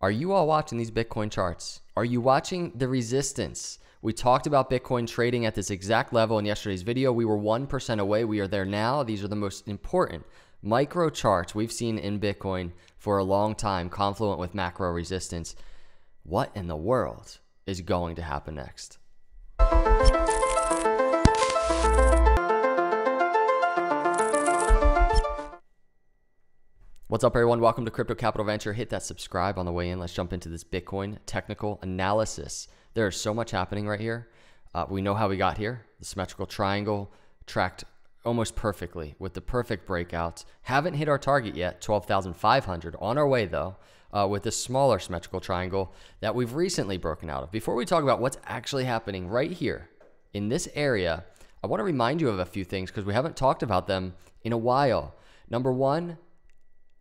Are you all watching these Bitcoin charts? Are you watching the resistance? We talked about Bitcoin trading at this exact level in yesterday's video. We were 1% away. We are there now. These are the most important micro charts we've seen in Bitcoin for a long time, confluent with macro resistance. What in the world is going to happen next? What's up, everyone? Welcome to Crypto Capital Venture. Hit that subscribe on the way in. Let's jump into this Bitcoin technical analysis. There is so much happening right here. We know how we got here. The symmetrical triangle tracked almost perfectly with the perfect breakouts. Haven't hit our target yet, 12,500. On our way, though, with this smaller symmetrical triangle that we've recently broken out of. Before we talk about what's actually happening right here in this area, I want to remind you of a few things because we haven't talked about them in a while. Number one,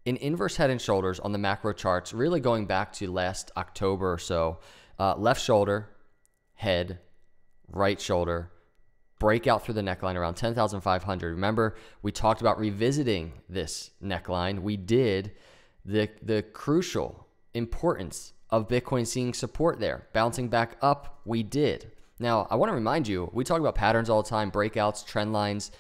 in inverse head and shoulders on the macro charts, really going back to last October or so, left shoulder, head, right shoulder, breakout through the neckline around 10,500. Remember, we talked about revisiting this neckline. We did the crucial importance of Bitcoin seeing support there. Bouncing back up, we did. Now, I want to remind you, we talk about patterns all the time, breakouts, trend lines,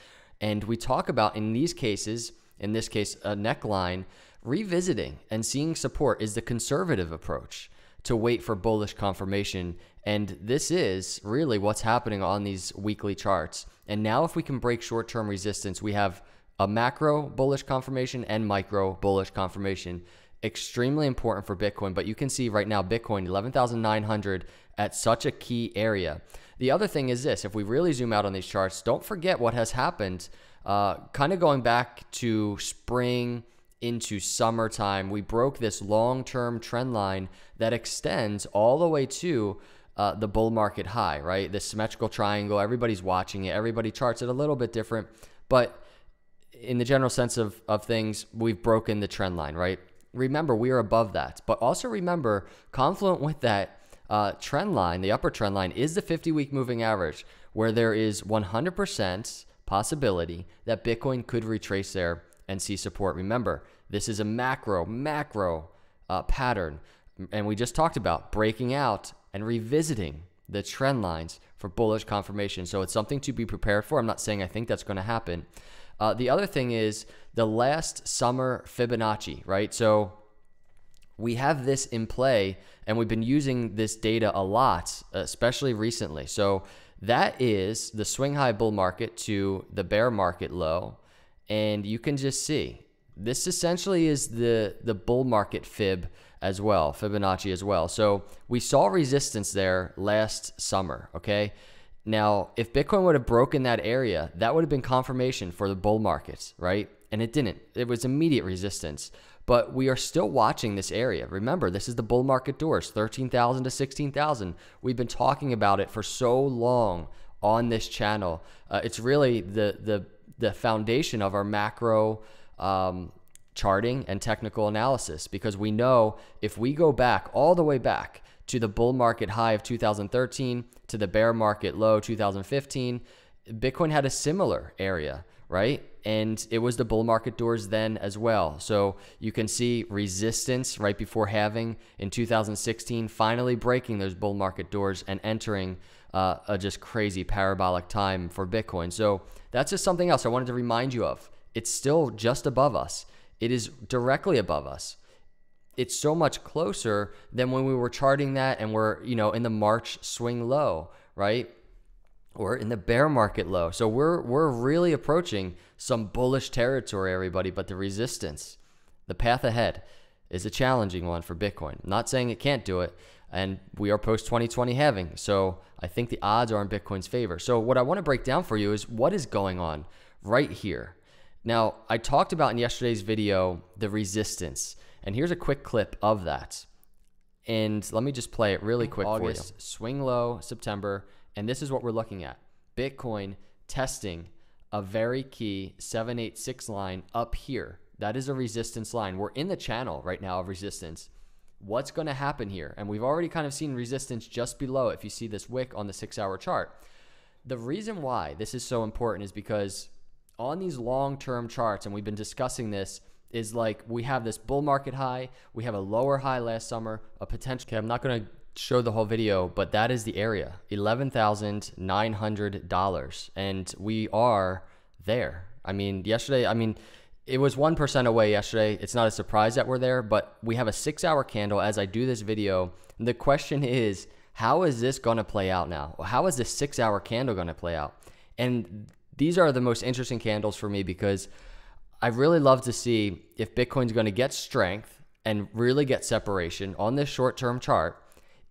and we talk about in these cases, in this case, a neckline, revisiting and seeing support is the conservative approach to wait for bullish confirmation. And this is really what's happening on these weekly charts. And now if we can break short-term resistance, we have a macro bullish confirmation and micro bullish confirmation. Extremely important for Bitcoin, but you can see right now Bitcoin 11,900 at such a key area. The other thing is this, if we really zoom out on these charts, don't forget what has happened kind of going back to spring into summertime. We broke this long-term trend line that extends all the way to the bull market high, right? This symmetrical triangle, everybody's watching it. Everybody charts it a little bit different, but in the general sense of things, we've broken the trend line, right? Remember, we are above that, but also remember, confluent with that trend line, the upper trend line, is the 50-week moving average, where there is 100% possibility that Bitcoin could retrace there and see support. Remember, this is a macro pattern, and we just talked about breaking out and revisiting the trend lines for bullish confirmation. So it's something to be prepared for. I'm not saying I think that's going to happen. The other thing is the last summer Fibonacci, right? So we have this in play, and we've been using this data a lot, especially recently. So that is the swing high bull market to the bear market low. And you can just see this essentially is the bull market fib as well, Fibonacci as well. So we saw resistance there last summer, okay? Now, if Bitcoin would have broken that area, that would have been confirmation for the bull market, right? And it didn't. It was immediate resistance. But we are still watching this area. Remember, this is the bull market doors, 13,000 to 16,000. We've been talking about it for so long on this channel. It's really the foundation of our macro charting and technical analysis, because we know if we go back all the way back to the bull market high of 2013 to the bear market low 2015, Bitcoin had a similar area, right? And it was the bull market doors then as well. So you can see resistance right before halving in 2016, finally breaking those bull market doors and entering a just crazy parabolic time for Bitcoin. So that's just something else I wanted to remind you of. It's still just above us. It is directly above us. It's so much closer than when we were charting that and we're, in the March swing low, right? Or in the bear market low. So we're really approaching some bullish territory, everybody, but the resistance, the path ahead is a challenging one for Bitcoin. I'm not saying it can't do it, and we are post-2020 halving, so I think the odds are in Bitcoin's favor. So what I want to break down for you is what is going on right here. Now, I talked about in yesterday's video the resistance, and here's a quick clip of that. And let me just play it really quick for you. Swing low, September. And this is what we're looking at. Bitcoin testing a very key 786 line up here. That is a resistance line. We're in the channel right now of resistance. What's going to happen here? And we've already kind of seen resistance just below if you see this wick on the 6-hour chart. The reason why this is so important is because on these long-term charts, and we've been discussing this is like we have this bull market high, we have a lower high last summer, a potential. Okay, I'm not going to show the whole video, but that is the area, $11,900, and we are there. I mean, yesterday, it was 1% away yesterday. It's not a surprise that we're there, but we have a 6-hour candle as I do this video. And the question is, how is this going to play out now? How is this 6-hour candle going to play out? And these are the most interesting candles for me because I really love to see if Bitcoin's going to get strength and really get separation on this short-term chart,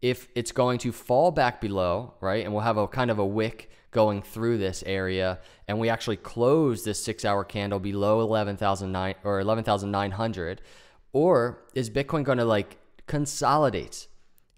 if it's going to fall back below, right? And we'll have a kind of a wick going through this area, and we actually close this 6-hour candle below 11,900, or is Bitcoin going to like consolidate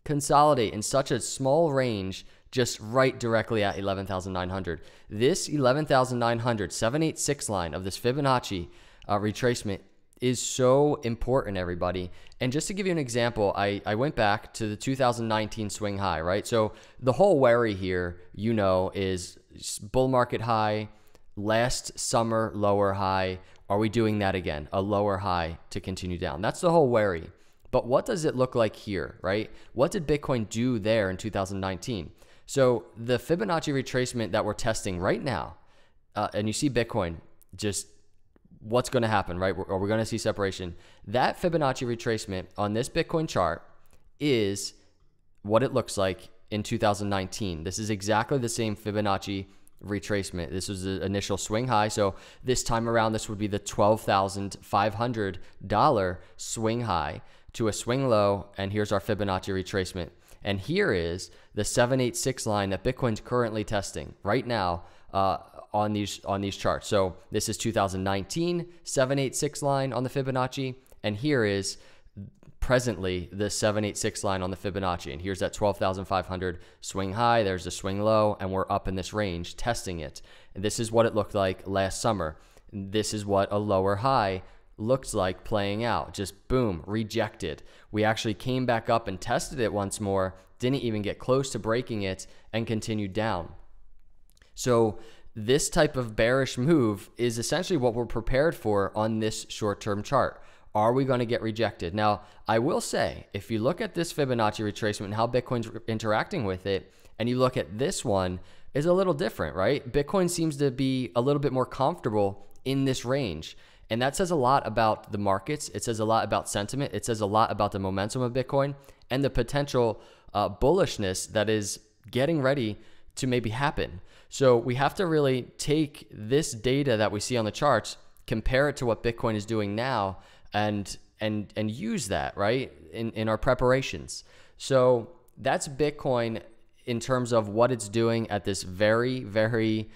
in such a small range, just right directly at 11,900. This 11,900 786 line of this Fibonacci retracement is so important, everybody. And just to give you an example, I went back to the 2019 swing high, right? So the whole worry here, you know, is bull market high, last summer lower high. Are we doing that again? A lower high to continue down. That's the whole worry. But what does it look like here, right? What did Bitcoin do there in 2019? So the Fibonacci retracement that we're testing right now, and you see Bitcoin just what's going to happen, right? Are we going to see separation? That Fibonacci retracement on this Bitcoin chart is what it looks like in 2019. This is exactly the same Fibonacci retracement. This was the initial swing high. So this time around, this would be the $12,500 swing high to a swing low. And here's our Fibonacci retracement. And here is the 786 line that Bitcoin's currently testing right now on these charts. So this is 2019 786 line on the Fibonacci, and here is presently the 786 line on the Fibonacci, and here's that 12,500 swing high, there's the swing low, and we're up in this range testing it. And this is what it looked like last summer. This is what a lower high looks like playing out. Just boom, rejected. We actually came back up and tested it once more, didn't even get close to breaking it, and continued down. So this type of bearish move is essentially what we're prepared for on this short-term chart. Are we going to get rejected? Now, I will say, if you look at this Fibonacci retracement and how Bitcoin's interacting with it, and you look at this one, is a little different, right? Bitcoin seems to be a little bit more comfortable in this range. And that says a lot about the markets. It says a lot about sentiment. It says a lot about the momentum of Bitcoin and the potential bullishness that is getting ready to maybe happen. So we have to really take this data that we see on the charts, compare it to what Bitcoin is doing now, and use that, right, in our preparations. So that's Bitcoin in terms of what it's doing at this very, very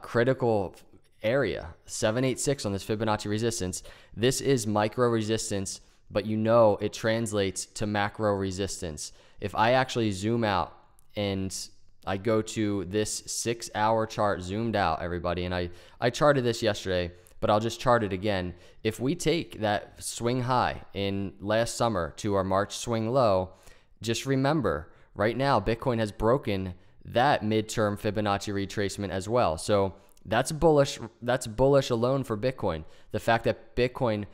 critical area, 786 on this Fibonacci resistance. This is micro resistance, but you know it translates to macro resistance. If I actually zoom out and I go to this 6-hour chart zoomed out, everybody, and I charted this yesterday, but I'll just chart it again. If we take that swing high in last summer to our March swing low, just remember, right now, Bitcoin has broken that midterm Fibonacci retracement as well. So that's bullish. That's bullish alone for Bitcoin. The fact that Bitcoin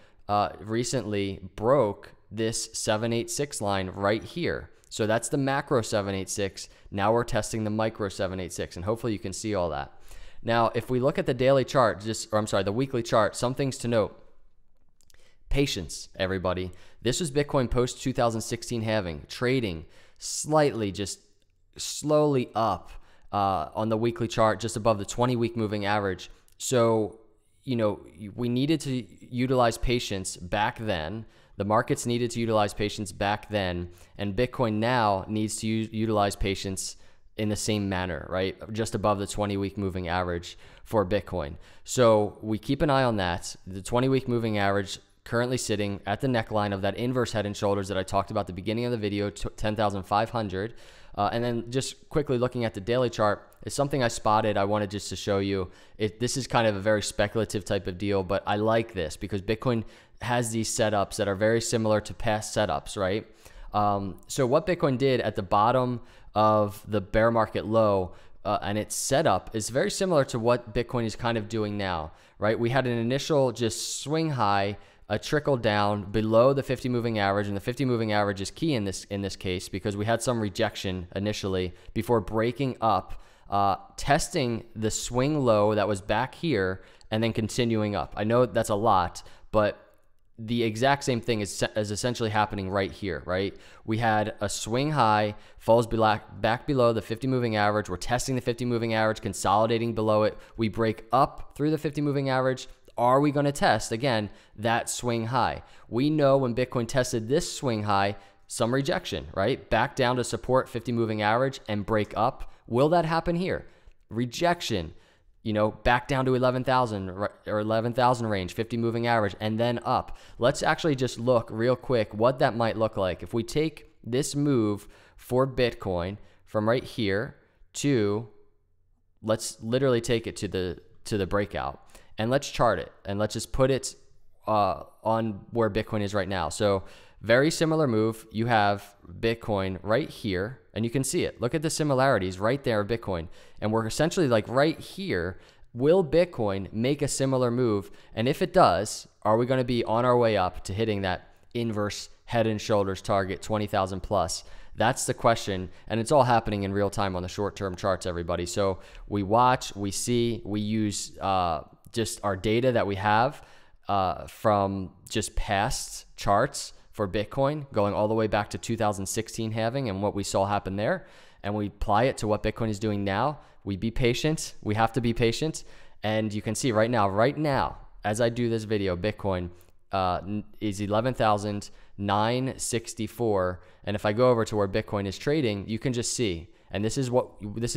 recently broke this 786 line right here. So that's the macro 786. Now we're testing the micro 786, and hopefully you can see all that. Now, if we look at the daily chart, the weekly chart, some things to note. Patience, everybody. This was Bitcoin post 2016 halving, trading slightly, just slowly up on the weekly chart, just above the 20-week moving average. So, you know, we needed to utilize patience back then. The markets needed to utilize patience back then, and Bitcoin now needs to utilize patience in the same manner, right? Just above the 20-week moving average for Bitcoin. So we keep an eye on that. The 20-week moving average currently sitting at the neckline of that inverse head and shoulders that I talked about at the beginning of the video, 10,500. And then just quickly looking at the daily chart is something I spotted. I wanted just to show you. This is kind of a very speculative type of deal, but I like this because Bitcoin has these setups that are very similar to past setups, right? So what Bitcoin did at the bottom of the bear market low and its setup is very similar to what Bitcoin is kind of doing now, right? We had an initial just swing high a trickle down below the 50 moving average, and the 50 moving average is key in this case because we had some rejection initially before breaking up, testing the swing low that was back here and then continuing up. I know that's a lot, but the exact same thing is essentially happening right here, right? We had a swing high, falls back below the 50 moving average. We're testing the 50 moving average, consolidating below it. We break up through the 50 moving average. Are we going to test, again, that swing high? We know when Bitcoin tested this swing high, some rejection, right? Back down to support 50 moving average and break up. Will that happen here? Rejection. Back down to 11,000 or 11,000 range, 50 moving average, and then up. Let's actually just look real quick what that might look like. If we take this move for Bitcoin from right here to, let's literally take it to the breakout, and let's chart it, and let's just put it on where Bitcoin is right now. So very similar move. You have Bitcoin right here, and you can see it. Look at the similarities right there of Bitcoin. And we're essentially like right here. Will Bitcoin make a similar move? And if it does, are we going to be on our way up to hitting that inverse head and shoulders target, 20,000 plus? That's the question. And it's all happening in real time on the short-term charts, everybody. So we watch, we see, we use just our data that we have from just past charts for Bitcoin, going all the way back to 2016 halving and what we saw happen there, and we apply it to what Bitcoin is doing now. We be patient. We have to be patient. And you can see right now, as I do this video, Bitcoin is 11,964. And if I go over to where Bitcoin is trading, you can just see, and this is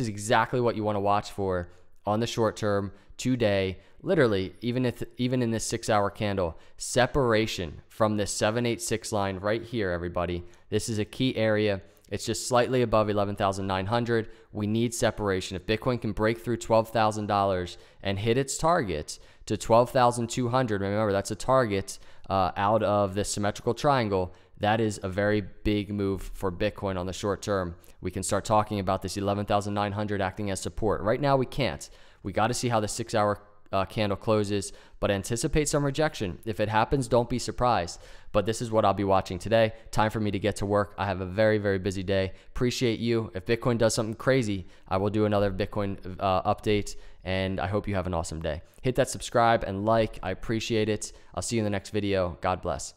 exactly what you want to watch for on the short term today. Literally, even in this 6-hour candle, separation from this 786 line right here, everybody. This is a key area. It's just slightly above 11,900. We need separation. If Bitcoin can break through $12,000 and hit its target to 12,200, remember that's a target out of this symmetrical triangle. That is a very big move for Bitcoin on the short term. We can start talking about this 11,900 acting as support. Right now, we can't. We got to see how the 6-hour candle closes, but anticipate some rejection. If it happens, don't be surprised. But this is what I'll be watching today. Time for me to get to work. I have a very, very busy day. Appreciate you. If Bitcoin does something crazy, I will do another Bitcoin update, and I hope you have an awesome day. Hit that subscribe and like. I appreciate it. I'll see you in the next video. God bless.